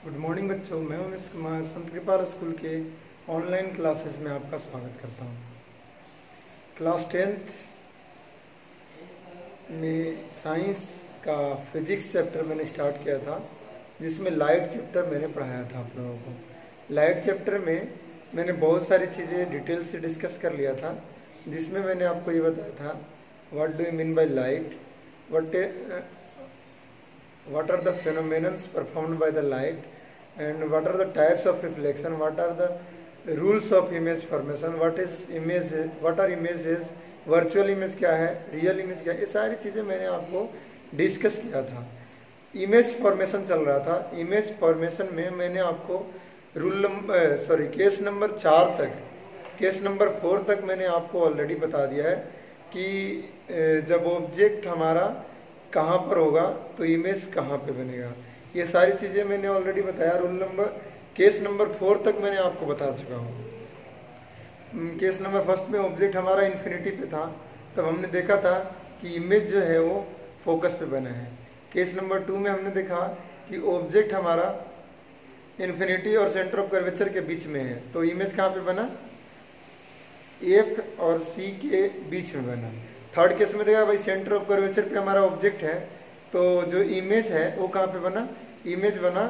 Good morning बच्चों, मैं उमेश कुमार संत कृपाल school के ऑनलाइन क्लासेस में आपका स्वागत करता हूँ। क्लास 10th में साइंस का फिजिक्स चैप्टर मैंने स्टार्ट किया था, जिसमें लाइट चैप्टर मैंने पढ़ाया था आप लोगों को। लाइट चैप्टर में मैंने बहुत सारी चीज़ें डिटेल से डिस्कस कर लिया था, जिसमें मैंने आपको ये बताया था what do you mean by light, what are the phenomena performed by the light, and what are the types of reflection, what are the rules of image formation, what are images, virtual image क्या है, real image क्या है, ये सारी चीज़ें मैंने आपको discuss किया था। इमेज फॉर्मेशन चल रहा था। इमेज फॉर्मेशन में मैंने आपको केस नंबर 4 तक, केस नंबर 4 तक मैंने आपको ऑलरेडी बता दिया है कि जब ऑब्जेक्ट हमारा कहाँ पर होगा तो इमेज कहाँ पे बनेगा। ये सारी चीज़ें मैंने ऑलरेडी बताया। केस नंबर 4 तक मैंने आपको बता चुका हूँ। केस नंबर 1 में ऑब्जेक्ट हमारा इन्फिनिटी पे था, तब हमने देखा था कि इमेज जो है वो फोकस पे बना है। केस नंबर 2 में हमने देखा कि ऑब्जेक्ट हमारा इन्फिनिटी और सेंटर ऑफ कर्वेचर के बीच में है, तो इमेज कहाँ पे बना, एफ और सी के बीच में बना। थर्ड केस में देखा भाई सेंटर ऑफ कर्वेचर पे हमारा ऑब्जेक्ट है, तो जो इमेज है वो कहाँ पे बना, इमेज बना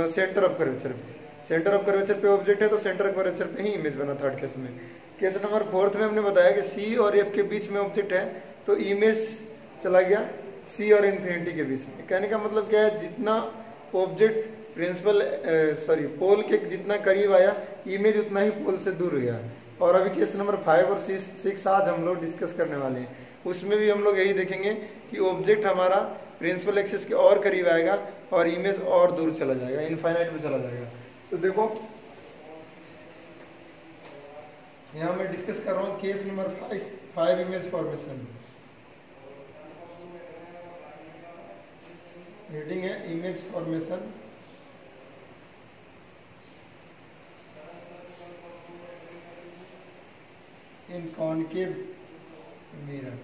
सेंटर ऑफ कर्वेचर पे। सेंटर ऑफ कर्वेचर पे ऑब्जेक्ट है तो सेंटर ऑफ कर्वेचर पे ही इमेज बना थर्ड केस में। केस नंबर 4 में हमने बताया कि सी और एफ के बीच में ऑब्जेक्ट है तो इमेज चला गया सी और इन्फिनिटी के बीच में। कहने का मतलब क्या है, जितना ऑब्जेक्ट पोल के जितना करीब आया इमेज उतना ही पोल से दूर गया। और अभी केस नंबर 5 और 6 आज हम लोग डिस्कस करने वाले हैं। उसमें भी हम लोग यही देखेंगे कि ऑब्जेक्ट हमारा प्रिंसिपल एक्सिस के और करीब आएगा और इमेज और दूर चला जाएगा, इनफाइनाइट में चला जाएगा। तो देखो यहाँ मैं डिस्कस कर रहा हूँ case number 5 image formation. Reading है image formation in concave mirror.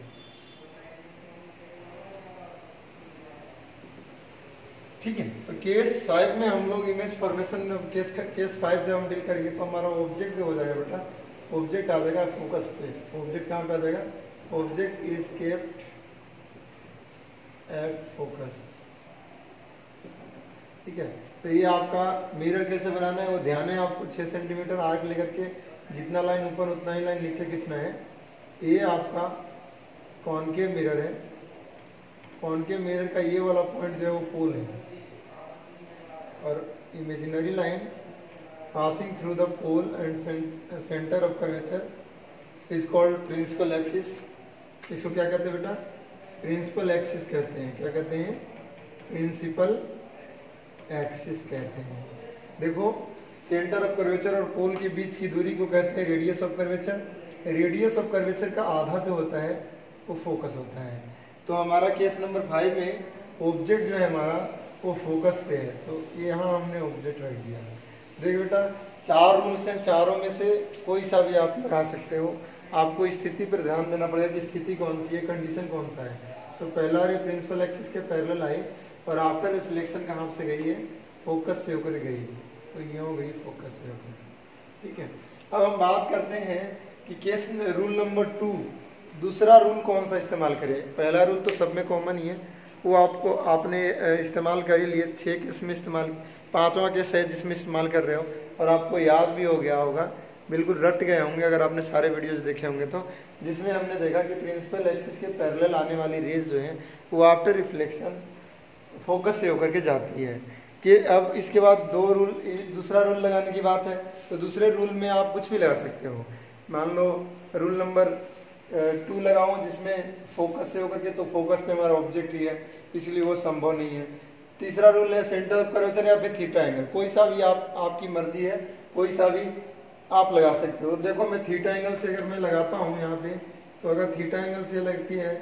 ठीक है, तो केस 5 में हम लोग इमेज फॉर्मेशन केस 5 जब हम डील करेंगे तो हमारा ऑब्जेक्ट जो हो जाएगा बेटा, ऑब्जेक्ट आ जाएगा फोकस पे। ऑब्जेक्ट कहाँ पे आ जाएगा, object is kept at focus. ठीक है, तो ये आपका मिरर कैसे बनाना है वो ध्यान है आपको। 6 सेंटीमीटर आर्क लेकर के जितना लाइन ऊपर उतना ही लाइन नीचे खींचना है। ये आपका कॉनकेव मिरर है। कॉनकेव मिरर का ये वाला पॉइंट जो है वो पोल है, और imaginary line passing through the pole and centre of curvature is called principal axis. इसको क्या कहते हैं बेटा, प्रिंसिपल एक्सिस कहते हैं। क्या कहते हैं, प्रिंसिपल एक्सिस कहते हैं। देखो सेंटर ऑफ कर्वेचर और पोल के बीच की दूरी को कहते हैं radius of curvature. Radius of curvature का आधा जो होता है वो फोकस होता है। तो हमारा केस नंबर 5 में ऑब्जेक्ट जो है हमारा वो फोकस पे है, तो यहाँ हमने ऑब्जेक्ट रख दिया। देख बेटा 4 रूल्स हैं, चारों में से कोई सा भी आप लगा सकते हो। आपको स्थिति पर ध्यान देना पड़ेगा कि स्थिति कौन सी है, कंडीशन कौन सा है। तो पहला रे प्रिंसिपल एक्सिस के पैरेलल आई और आफ्टर रिफ्लेक्शन कहाँ से गई है, फोकस से होकर गई, तो ये हो गई फोकस से होकर। ठीक है, अब हम बात करते हैं कि केस रूल नंबर 2 दूसरा रूल कौन सा इस्तेमाल करें। पहला रूल तो सब में कॉमन ही है, वो आपने इस्तेमाल कर ही लिए। 6 केस में इस्तेमाल, 5वां केस है जिसमें इस्तेमाल कर रहे हो और आपको याद भी हो गया होगा, बिल्कुल रट गए होंगे अगर आपने सारे वीडियोस देखे होंगे तो। जिसमें हमने देखा कि प्रिंसिपल एक्सिस के पैरेलल आने वाली रेज जो है वो आफ्टर रिफ्लेक्शन फोकस से होकर के जाती है। कि अब इसके बाद दूसरा रूल लगाने की बात है, तो दूसरे रूल में आप कुछ भी लगा सकते हो। मान लो रूल नंबर 2 लगाऊं जिसमें फोकस से होकर के, तो फोकस पे हमारा ऑब्जेक्ट ही है, इसलिए वो संभव नहीं है। तीसरा रूल है सेंटर ऑफ कर्वेचर या फिर थीटा एंगल। कोई सा भी आपकी मर्जी है, कोई सा भी आप लगा सकते हो। देखो मैं थीटा एंगल से अगर मैं लगाता हूँ यहाँ पे, तो अगर थीटा एंगल से लगती है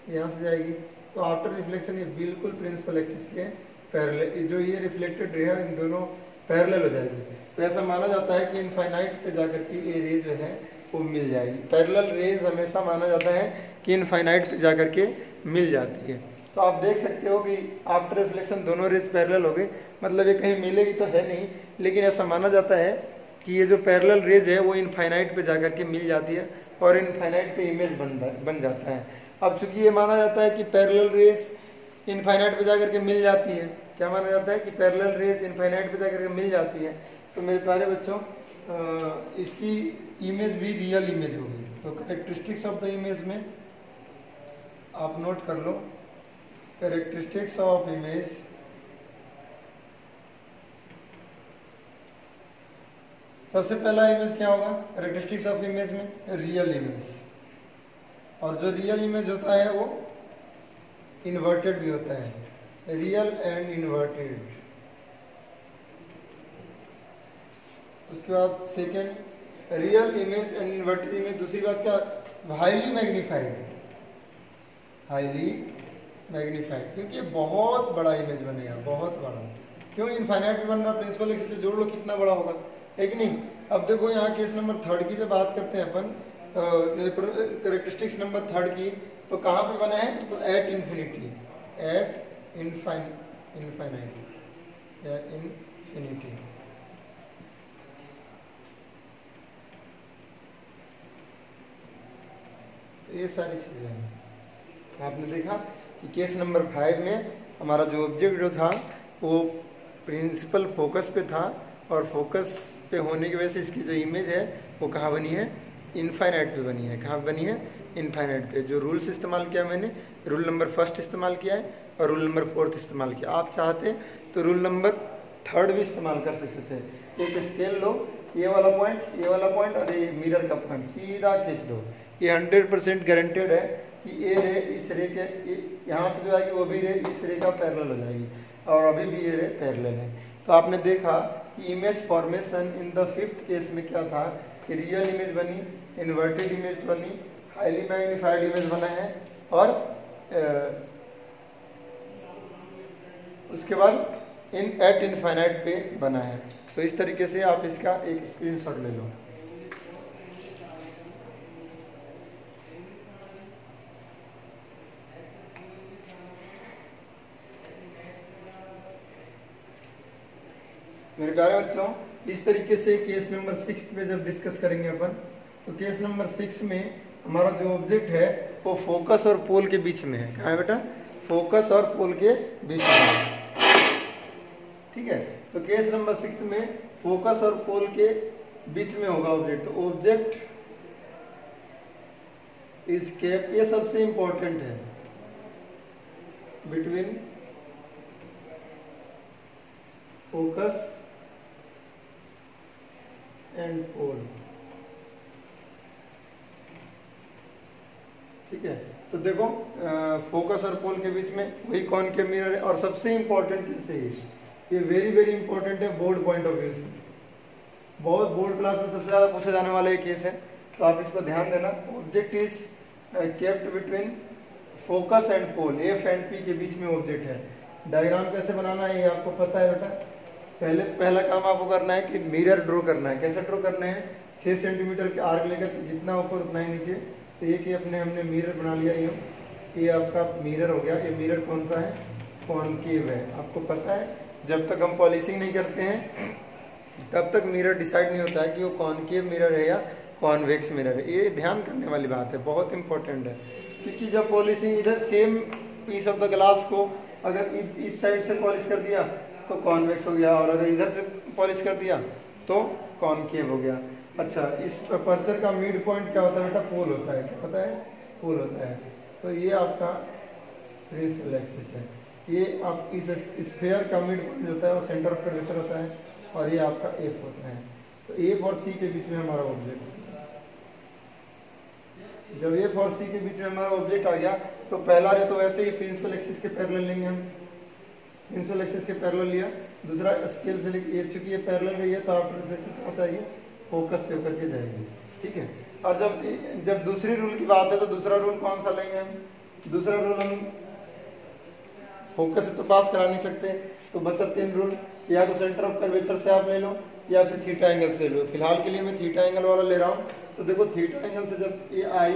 यहाँ से जाएगी, तो आफ्टर रिफ्लेक्शन ये बिल्कुल प्रिंसिपल एक्सिस के पैरेलल, जो ये रिफ्लेक्टेड रे है इन दोनों पैरेलल हो जाएगी। तो ऐसा माना जाता है कि इनफाइनाइट पे जाकर के ये रे जो है वो मिल जाएगी। पैरेलल रेज हमेशा माना जाता है कि इनफाइनाइट पे जाकर के मिल जाती है। तो आप देख सकते हो कि आफ्टर रिफ्लेक्शन दोनों रेज पैरेलल हो गई, मतलब ये कहीं मिलेगी तो है नहीं, लेकिन ऐसा माना जाता है कि ये जो पैरेलल रेज है वो इनफाइनाइट पे जाकर के मिल जाती है और इनफाइनाइट पे इमेज बन जाता है। अब चूंकि ये माना जाता है कि पैरेलल रेज इनफाइनाइट पे जाकर के मिल जाती है, क्या माना जाता है कि पैरेलल रेज इनफाइनाइट पे जाकर के मिल जाती है, तो मेरे प्यारे बच्चों इसकी इमेज भी रियल इमेज होगी। तो कैरेक्टरिस्टिक्स ऑफ द इमेज में आप नोट कर लो, कैरेक्टरिस्टिक्स ऑफ इमेज सबसे पहला इमेज क्या होगा कैरेक्टरिस्टिक्स ऑफ इमेज में, रियल इमेज। और जो रियल इमेज होता है वो इन्वर्टेड भी होता है, रियल एंड इन्वर्टेड। उसके बाद second real image and inverted image. दूसरी बात क्या, हाईली मैग्नीफाइड, हाईली मैग्नीफाइड, क्योंकि ये बहुत बड़ा इमेज बनेगा, बहुत बड़ा। क्यों, इनफाइनाइट में बन रहा, प्रिंसिपल एक्सिस से जोड़ लो कितना बड़ा होगा, है कि नहीं। अब देखो यहाँ केस नंबर 3 की जब बात करते हैं अपन कैरेक्टरिस्टिक्स नंबर 3 की, तो कहाँ पे बना है, तो एट इन्फिनिटी, एट इनफाइनाइट या इन्फिनिटी। तो ये सारी चीजें हैं। आपने देखा कि केस नंबर 5 में हमारा जो ऑब्जेक्ट जो था वो प्रिंसिपल फोकस पे था, और फोकस पे होने की वजह से इसकी जो इमेज है वो कहाँ बनी है, इनफाइनाइट पे बनी है। कहाँ बनी है, इनफाइनाइट पे। जो रूल्स इस्तेमाल किया मैंने, रूल नंबर 1 इस्तेमाल किया है और रूल नंबर 4 इस्तेमाल किया। आप चाहते तो रूल नंबर 3 भी इस्तेमाल कर सकते थे। एक स्केल लो, ये वाला पॉइंट और ये मिरर का पॉइंट सीधा खींच लो, ये 100% गारंटेड है कि ये रे इस रे के यहाँ से जो आएगी वो भी रे इस रे का पैरेलल हो जाएगी, और अभी भी ये रे पैरेलल है। तो आपने देखा कि image formation in the 5th case में क्या था कि रियल इमेज बनी, इन्वर्टेड इमेज बनी, हाईली मैग्नीफाइड इमेज बना है, और उसके बाद एट इनफाइनाइट पे बना है। तो इस तरीके से आप इसका एक स्क्रीनशॉट ले लो। मेरे प्यारे बच्चों, इस तरीके से केस नंबर 6 पे जब डिस्कस करेंगे अपन, तो केस नंबर 6 में हमारा जो ऑब्जेक्ट है वो फोकस और पोल के बीच में है। कहाँ है बेटा, फोकस और पोल के बीच में, ठीक है। तो केस नंबर 6 में फोकस और पोल के बीच में होगा ऑब्जेक्ट। तो ऑब्जेक्ट इज केप्ट, ये सबसे इंपॉर्टेंट है, बिटवीन फोकस एंड पोल, ठीक है। तो देखो फोकस और पोल के बीच में वही कॉनकेव मिरर है। और सबसे इंपॉर्टेंट केस है ये वेरी वेरी इंपॉर्टेंट है बोर्ड पॉइंट ऑफ व्यू से, बहुत बोर्ड क्लास में सबसे ज्यादा पूछे जाने वाला एक केस है, तो आप इसको ध्यान देना। Object is kept between focus and pole, F and P के बीच में ऑब्जेक्ट है। डायग्राम कैसे बनाना है ये आपको पता है बेटा। पहला काम आपको करना है कि मिरर ड्रॉ करना है। कैसे ड्रॉ करना है, 6 सेंटीमीटर के आर्क लेकर जितना ऊपर उतना ही नीचे। तो ये कि हमने मिरर बना लिया, ये आपका मिरर हो गया। ये मिरर कौन सा है, कॉनकेव है। आपको पता है जब तक हम पॉलिशिंग नहीं करते हैं तब तक मिरर डिसाइड नहीं होता है कि वो कॉनकेव मिरर है या कॉन्वेक्स मिरर है। ये ध्यान करने वाली बात है, बहुत इंपॉर्टेंट है। क्योंकि जब पॉलिशिंग इधर same piece of the glass को अगर इस साइड से पॉलिश कर दिया तो कॉन्वेक्स हो गया, और अगर इधर से पॉलिश कर दिया तो कॉनकेव हो गया। अच्छा, इस अपर्चर का मिड पॉइंट क्या होता है बेटा, पोल होता है। क्या होता है, पोल होता है। तो ये आपका प्रिंसिपल एक्सिस है। ये आप इस स्फीयर का मिड पॉइंट होता है और सेंटर ऑफ कर्वेचर होता है, और ये आपका एफ होता है। तो एफ और सी के बीच में हमारा ऑब्जेक्ट, जब एफ और सी के बीच में हमारा ऑब्जेक्ट आ गया तो पहला रे तो वैसे ही प्रिंसिपल एक्सिस के पैरेलल लेंगे हम, प्रिंसिपल एक्सिस के पैरेलल लिया। दूसरा स्केल से ये चूंकि ये पैरेलल रही है तो आफ्टर रिफ्लेक्शन कहाँ से आएगी, फोकस से होकर के जाएगी, ठीक है। और जब दूसरी रूल की बात है तो दूसरा रूल कौन सा लेंगे हम, दूसरा रूल हम फोकस से तो पास करा नहीं सकते, तो बचा 3 रूल। या तो सेंटर ऑफ कर्वेचर से आप ले लो या फिर थीटा एंगल से लो। फिलहाल के लिए मैं थीटा एंगल वाला ले रहा हूँ। तो देखो थीटा एंगल से जब ये आई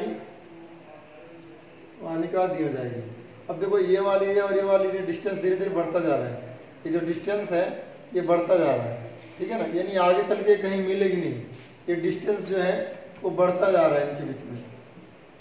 आने के बाद ये हो जाएगी, अब देखो ये वाली एरिया और ये वाली एरिया डिस्टेंस धीरे धीरे बढ़ता जा रहा है, ये जो डिस्टेंस है ये बढ़ता जा रहा है, ठीक है ना, यानी आगे चल के कहीं मिलेगी नहीं, ये डिस्टेंस जो है वो बढ़ता जा रहा है इनके बीच में,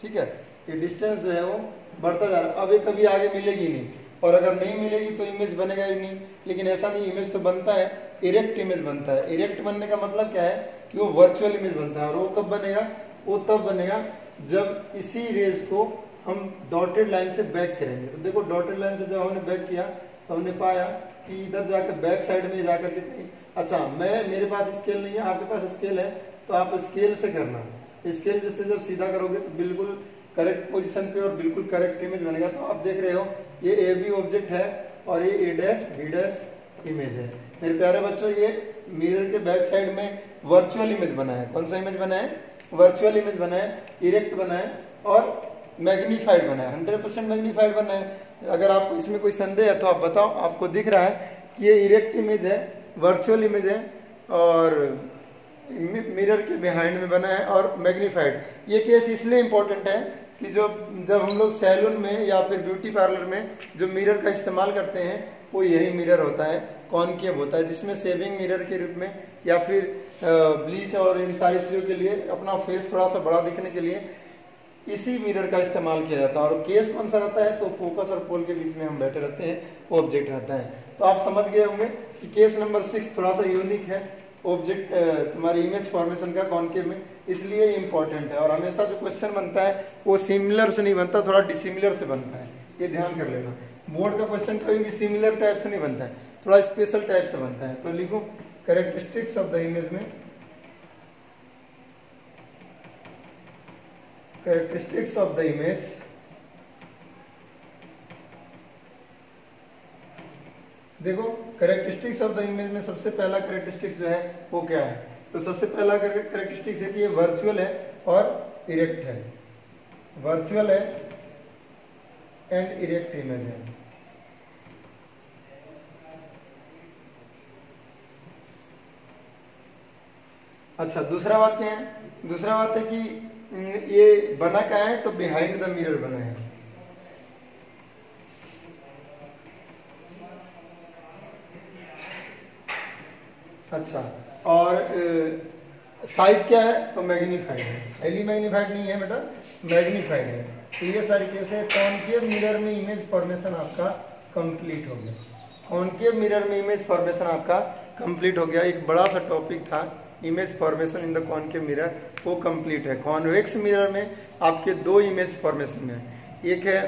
ठीक है, ये डिस्टेंस जो है वो बढ़ता जा रहा है। अब ये कभी आगे मिलेगी नहीं, और अगर नहीं मिलेगी तो इमेज बनेगा ही नहीं, लेकिन ऐसा नहीं, इमेज तो बनता है, इरेक्ट इमेज बनता है। इरेक्ट बनने का मतलब क्या है कि वो वर्चुअल इमेज बनता है, और वो कब बनेगा, वो तब बनेगा जब इसी रेज को हम डॉटेड लाइन से बैक करेंगे। तो देखो डॉटेड लाइन से जब हमने बैक किया तो हमने पाया कि इधर जाकर बैक साइड में जाकर के कहीं, अच्छा मेरे पास स्केल नहीं है, आपके पास स्केल है, तो आप स्केल से करना, स्केल जैसे जब सीधा करोगे तो बिल्कुल करेक्ट पोजीशन पे और बिल्कुल करेक्ट इमेज बनेगा। तो आप देख रहे हो ये ए बी ऑब्जेक्ट है और ये ए डैश बी डैश इमेज है। मेरे प्यारे बच्चों, ये मिरर के बैक साइड में वर्चुअल इमेज बना है। कौन सा इमेज बना है, वर्चुअल इमेज बना है, इरेक्ट बना है और मैग्नीफाइड बना है, 100% मैग्नीफाइड बना है। अगर आपको इसमें कोई संदेह है तो आप बताओ, आपको दिख रहा है कि ये इरेक्ट इमेज है, वर्चुअल इमेज है और मिरर के बिहाइंड में बना है और मैग्नीफाइड। ये केस इसलिए इम्पोर्टेंट है कि जब हम लोग सैलून में या फिर ब्यूटी पार्लर में जो मिरर का इस्तेमाल करते हैं वो यही मिरर होता है, कॉनकेव होता है, जिसमें शेविंग मिरर के रूप में या फिर ब्लीच और इन सारी चीज़ों के लिए अपना फेस थोड़ा सा बड़ा दिखने के लिए इसी मिरर का इस्तेमाल किया जाता है। और केस कौन सा रहता है, तो फोकस और पोल के बीच में हम बैठे रहते हैं, वो ऑब्जेक्ट रहता है। तो आप समझ गए होंगे कि केस नंबर 6 थोड़ा सा यूनिक है, ऑब्जेक्ट तुम्हारी इमेज फॉर्मेशन का कॉनकेव में, इसलिए इम्पोर्टेंट है। और हमेशा जो क्वेश्चन बनता है वो सिमिलर से नहीं बनता, थोड़ा डिसिमिलर से बनता है, ये ध्यान कर लेना। बोर्ड का क्वेश्चन कभी भी सिमिलर टाइप से नहीं बनता है, थोड़ा स्पेशल टाइप से बनता है। तो लिखो कैरेक्टरिस्टिक्स ऑफ द इमेज में, कैरेक्टरिस्टिक्स ऑफ द इमेज, देखो कैरेक्टरिस्टिक्स ऑफ द इमेज में सबसे पहला कैरेक्टरिस्टिक्स जो है वो क्या है, तो सबसे पहला कैरेक्टरिस्टिक्स है कि ये वर्चुअल है और इरेक्ट है, वर्चुअल है एंड इरेक्ट इमेज है। अच्छा, दूसरा बात क्या है, दूसरा बात है कि ये बना क्या है, तो बिहाइंड द मिरर बना है। अच्छा, और साइज क्या है, तो मैग्नीफाइड है, हाईली मैग्नीफाइड नहीं है बेटा, मैग्नीफाइड है। तो ये सारी केस है। कॉनकेव मिरर में इमेज फॉर्मेशन आपका कंप्लीट हो गया, कॉनकेव मिरर में इमेज फॉर्मेशन आपका कंप्लीट हो गया। एक बड़ा सा टॉपिक था image formation in the concave mirror, वो कंप्लीट है। कॉन्वेक्स मिरर में आपके दो इमेज फॉर्मेशन है, एक है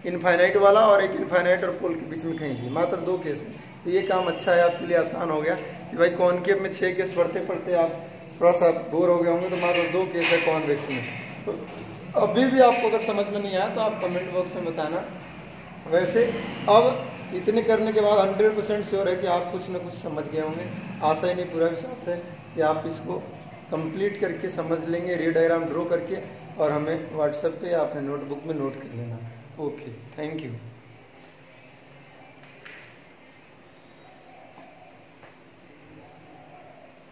इनफाइनाइट वाला और एक इनफाइनाइट और पोल के बीच में कहीं भी, मात्र 2 केस है। तो ये काम अच्छा है, आपके लिए आसान हो गया कि भाई कॉनकेव में 6 केस पढ़ते पढ़ते आप थोड़ा सा बोर हो गए होंगे, तो मात्र 2 केस है कॉन्वेक्स में। तो अभी भी आपको अगर समझ में नहीं आया तो आप कमेंट बॉक्स में बताना। वैसे अब इतने करने के बाद 100% श्योर है कि आप कुछ ना कुछ समझ गए होंगे, आशा ही नहीं, पूरा विश्वास है कि आप इसको कंप्लीट करके समझ लेंगे, रे डायग्राम ड्रॉ करके, और हमें व्हाट्सएप पे या अपने नोटबुक में नोट कर लेना। Okay, thank you.